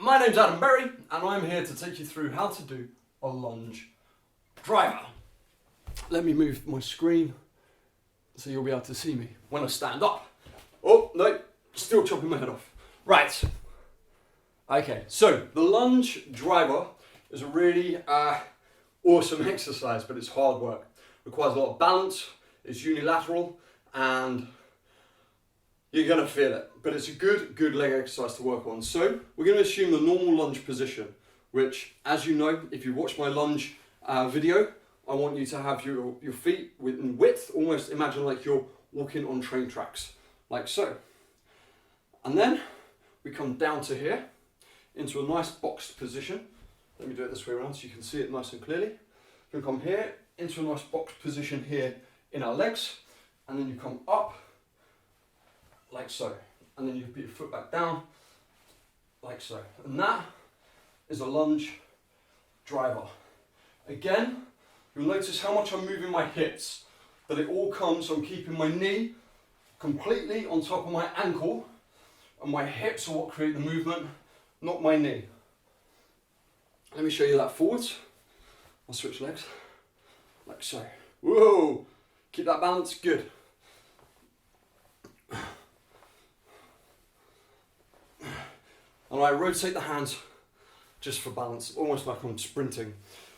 my name's Adam Berry and I'm here to take you through how to do a lunge driver. Let me move my screen so you'll be able to see me when I stand up. Oh, no, still chopping my head off. Right, okay, so the lunge driver is a really awesome exercise, but it's hard work. Requires a lot of balance, it's unilateral, and you're going to feel it, but it's a good leg exercise to work on. So we're going to assume the normal lunge position, which, as you know, if you watch my lunge video, I want you to have your feet in width, almost imagine like you're walking on train tracks, like so. And then we come down to here, into a nice boxed position. Let me do it this way around so you can see it nice and clearly. You come here, into a nice boxed position here in our legs, and then you come up, like so, and then you put your foot back down, like so, and that is a lunge driver. Again, you'll notice how much I'm moving my hips, that it all comes from keeping my knee completely on top of my ankle, and my hips are what create the movement, not my knee. Let me show you that forwards. I'll switch legs, like so. Whoa, keep that balance, good. And I rotate the hands just for balance, almost like I'm sprinting.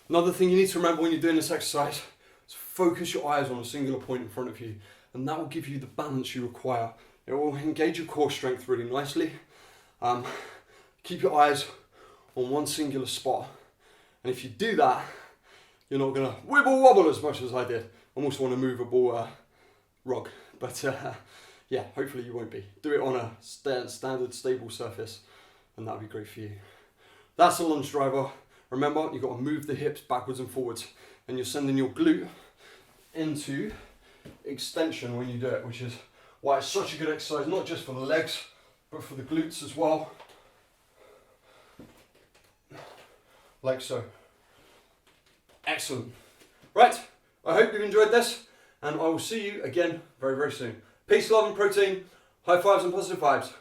Another thing you need to remember when you're doing this exercise is focus your eyes on a singular point in front of you, and that will give you the balance you require. It will engage your core strength really nicely. Keep your eyes on one singular spot, and if you do that, you're not going to wibble wobble as much as I did. I almost want a movable rug, but yeah, hopefully you won't be. Do it on a standard stable surface, and that'll be great for you. That's a lunge driver. Remember, you've got to move the hips backwards and forwards, and you're sending your glute into extension when you do it, which is why it's such a good exercise, not just for the legs, but for the glutes as well. Like so. Excellent. Right, I hope you've enjoyed this, and I will see you again very, very soon. Peace, love and protein. High fives and positive vibes.